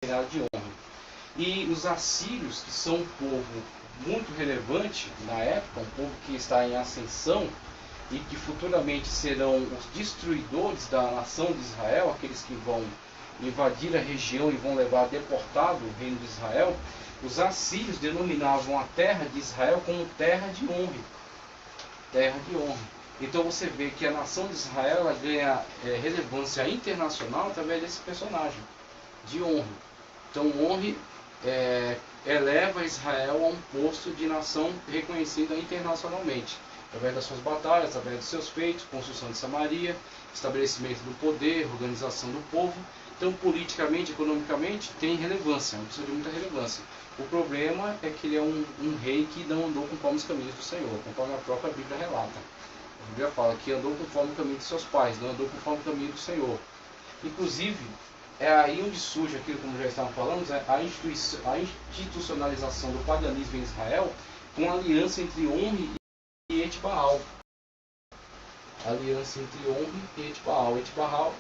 reinado de Onre. E os assírios, que são um povo muito relevante na época, um povo que está em ascensão e que futuramente serão os destruidores da nação de Israel, aqueles que vão invadir a região e vão levar deportado o reino de Israel. Os assírios denominavam a terra de Israel como terra de Onre. Terra de Onre. Então você vê que a nação de Israel ela ganha relevância internacional através desse personagem, de Onre. Então Onre eleva Israel a um posto de nação reconhecida internacionalmente, através das suas batalhas, através dos seus feitos, construção de Samaria, estabelecimento do poder, organização do povo. Então, politicamente, economicamente, tem relevância, não precisa de muita relevância. O problema é que ele é um rei que não andou conforme os caminhos do Senhor, conforme a própria Bíblia relata. A Bíblia fala que andou conforme o caminho de seus pais, não andou conforme o caminho do Senhor. Inclusive, é aí onde surge aquilo, como já estávamos falando, a institucionalização do paganismo em Israel, com a aliança entre Onre e Etbaal. Aliança entre Onre e Etbaal. Etbaal,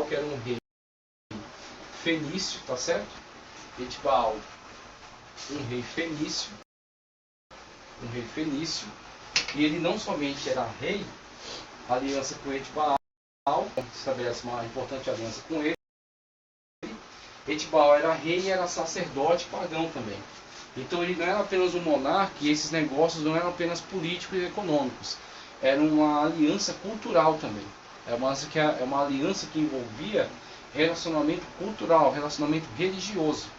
que era um rei fenício, tá certo? Etbaal, um rei fenício, e ele não somente era rei, a aliança com Etbaal, estabelece uma importante aliança com ele. Etbaal era rei e era sacerdote pagão também. Então ele não era apenas um monarca, e esses negócios não eram apenas políticos e econômicos. Era uma aliança cultural também. É uma aliança que envolvia relacionamento cultural, relacionamento religioso.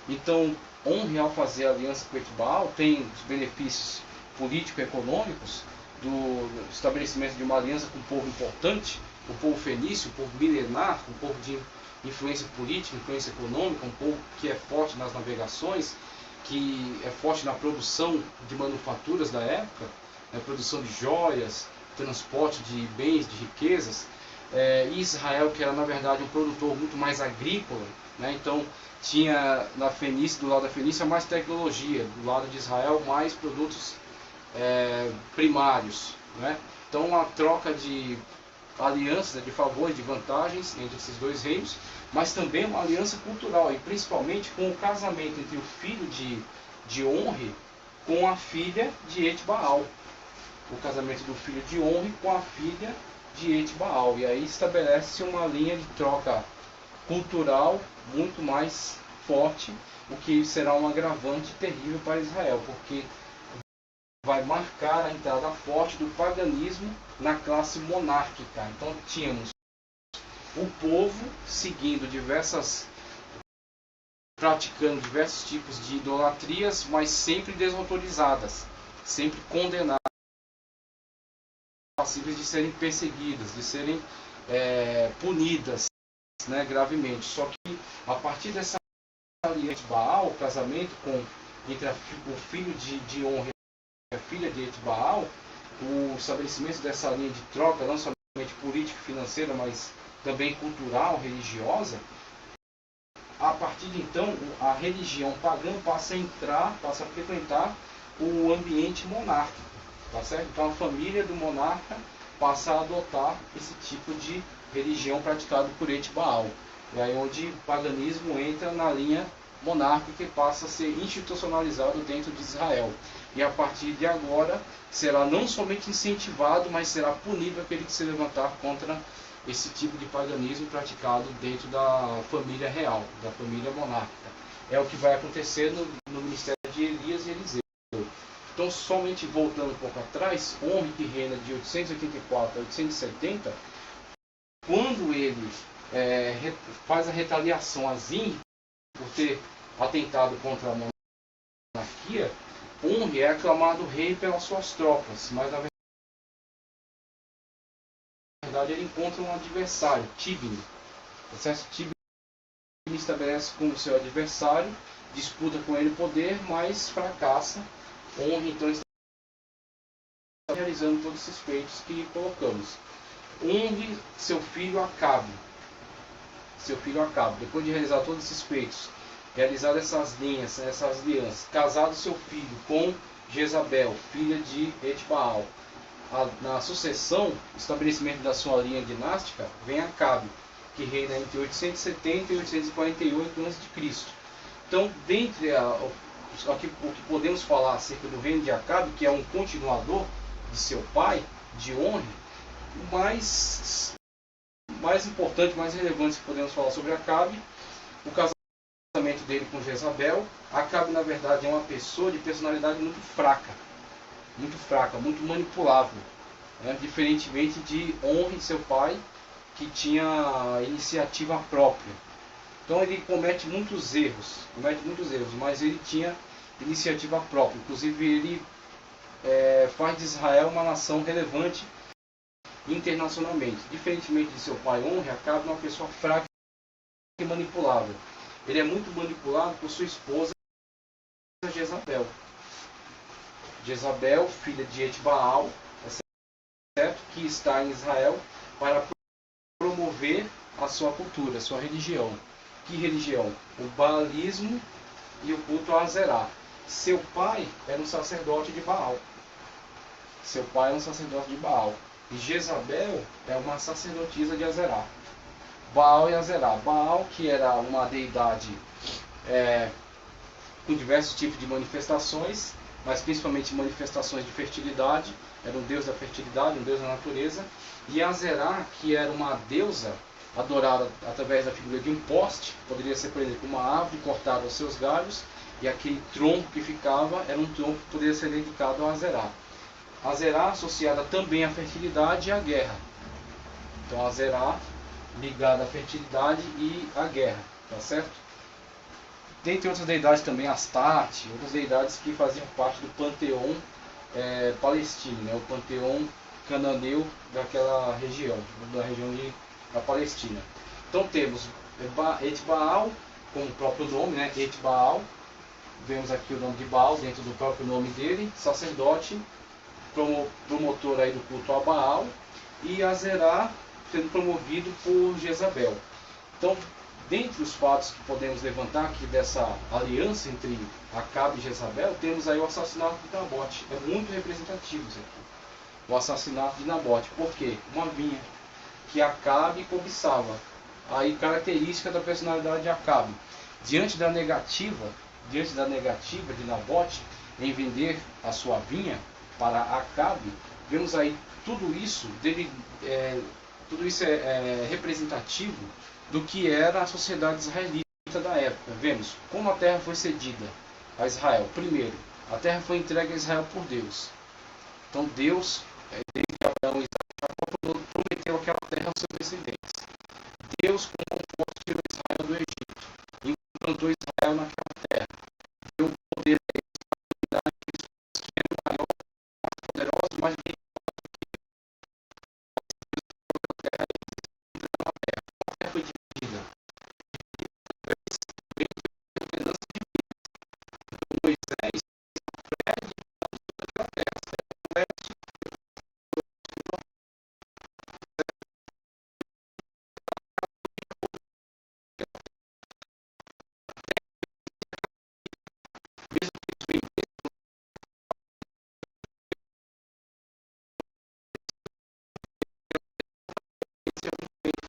Então, Onre, ao fazer a aliança com Etbaal, tem os benefícios político-econômicos do estabelecimento de uma aliança com um povo importante, o povo fenício, o povo milenar, um povo de influência política, influência econômica, um povo que é forte nas navegações, que é forte na produção de manufaturas da época, na produção de joias, transporte de bens, de riquezas. Israel, que era na verdade um produtor muito mais agrícola, né? Então tinha na Fenícia, do lado da Fenícia, mais tecnologia, do lado de Israel mais produtos primários, né? Então uma troca de alianças, de favores, de vantagens entre esses dois reinos, mas também uma aliança cultural, e principalmente com o casamento entre o filho de Onre com a filha de Etbaal. O casamento do filho de Onre com a filha de Etbaal. E aí estabelece uma linha de troca cultural muito mais forte, o que será um agravante terrível para Israel, porque vai marcar a entrada forte do paganismo na classe monárquica. Então tínhamos o povo praticando diversos tipos de idolatrias, mas sempre desautorizadas, sempre condenadas, passíveis de serem perseguidas, de serem punidas, né, gravemente. Só que a partir dessa aliança de Baal, o casamento entre o filho de Onre e a filha de Etbaal, o estabelecimento dessa linha de troca, não somente política e financeira, mas também cultural, religiosa, a partir de então a religião pagã passa a frequentar o ambiente monárquico, tá certo? Então a família do monarca passa a adotar esse tipo de religião praticada por Etbaal. E aí onde o paganismo entra na linha monárquica e passa a ser institucionalizado dentro de Israel. E a partir de agora será não somente incentivado, mas será punido aquele que se levantar contra esse tipo de paganismo praticado dentro da família real, da família monárquica. É o que vai acontecer no ministério de Elias e Eliseu. Então, somente voltando um pouco atrás, Onre, que reina de 884 a 870, quando ele faz a retaliação a Zimri por ter atentado contra a monarquia, Onre é aclamado rei pelas suas tropas, mas na verdade ele encontra um adversário, Tibni. Tibni estabelece como seu adversário, disputa com ele o poder, mas fracassa. Onre então está realizando todos esses feitos que colocamos. Onre, seu filho Acabe, depois de realizar todos esses feitos, realizar essas alianças, casado seu filho com Jezabel, filha de Etbaal, na sucessão, estabelecimento da sua linha dinástica, vem Acabe. que reina entre 870 e 848 a.C. Então, dentre o que podemos falar acerca do reino de Acabe, que é um continuador de seu pai, de Onri, o mais importante, mais relevante que podemos falar sobre Acabe, o casamento dele com Jezabel. Acabe, na verdade, é uma pessoa de personalidade muito fraca, muito manipulável, né? Diferentemente de Onri, seu pai, que tinha iniciativa própria. Então ele comete muitos erros, mas ele tinha iniciativa própria. Inclusive ele faz de Israel uma nação relevante internacionalmente. Diferentemente de seu pai Onri, Acabe é uma pessoa fraca e manipulável. Ele é muito manipulado por sua esposa Jezabel. Jezabel, filha de Etbaal, certo? Que está em Israel para promover a sua cultura, a sua religião. Que religião? O baalismo e o culto a Azerá. Seu pai era um sacerdote de Baal. E Jezabel é uma sacerdotisa de Azerá. Baal e Azerá. Baal, que era uma deidade com diversos tipos de manifestações, mas principalmente manifestações de fertilidade, era um deus da fertilidade, um deus da natureza. E Azerá, que era uma deusa adorada através da figura de um poste, poderia ser, por exemplo, uma árvore cortada aos seus galhos, e aquele tronco que ficava era um tronco que poderia ser dedicado a Azerá. Azerá associada também à fertilidade e à guerra. Então Azerá ligada à fertilidade e à guerra, tá certo? Dentre outras deidades também, Astarte, outras deidades que faziam parte do panteão palestino, né? O panteão cananeu daquela região, da Palestina. Então temos Etbaal, com o próprio nome, né? Etbaal, vemos aqui o nome de Baal dentro do próprio nome dele, sacerdote, promotor aí do culto a Baal, e Azerá sendo promovido por Jezabel. Então, dentre os fatos que podemos levantar aqui dessa aliança entre Acabe e Jezabel, temos aí o assassinato de Nabote. É muito representativo isso aqui. O assassinato de Nabote. Por quê? Uma vinha que Acabe cobiçava. Aí, característica da personalidade de Acabe. Diante da negativa de Nabote em vender a sua vinha para Acabe, vemos aí tudo isso é representativo do que era a sociedade israelita da época. Vemos como a terra foi cedida a Israel. Primeiro, a terra foi entregue a Israel por Deus. Então Deus, desde Abraão e Isaac, prometeu aquela terra aos seus descendentes. Deus, com mão forte, tirou Israel do Egito e implantou Israel naquela terra. Deu poder a eles para dominar aqueles que eram maior, mais poderosos, mais bem. A terra foi dividida. Moisés pede aquela terra.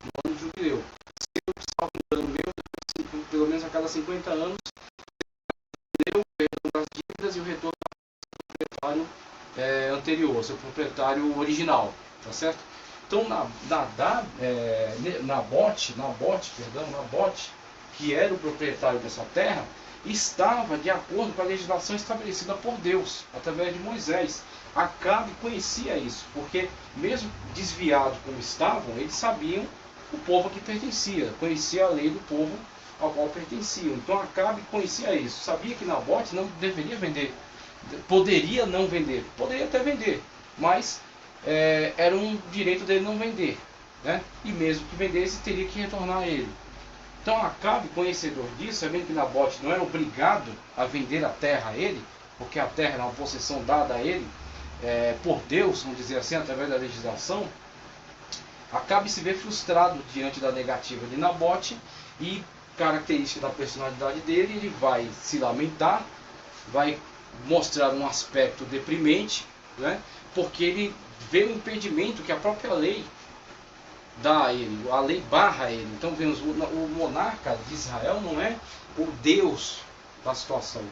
No ano jubileu. Se eu salvo engano meu, pelo menos a cada 50 anos, deu o perdão das dívidas e o retorno do proprietário anterior, seu proprietário original, tá certo? Então Nabote, que era o proprietário dessa terra, estava de acordo com a legislação estabelecida por Deus, através de Moisés. Acabe conhecia isso, porque mesmo desviado como estavam, eles sabiam o povo a que pertencia, conhecia a lei do povo ao qual pertenciam. Então Acabe conhecia isso, sabia que Nabote não deveria vender, poderia não vender, poderia até vender, mas era um direito dele não vender, né? E mesmo que vendesse, teria que retornar a ele. Então Acabe, conhecedor disso, sabendo que Nabote não era obrigado a vender a terra a ele, porque a terra era uma possessão dada a ele por Deus, vamos dizer assim, através da legislação, Acabe se vê frustrado diante da negativa de Nabote e, característica da personalidade dele, ele vai se lamentar, vai mostrar um aspecto deprimente, né? Porque ele vê o impedimento que a própria lei dá a ele, a lei barra ele. Então vemos, o monarca de Israel não é o Deus da situação.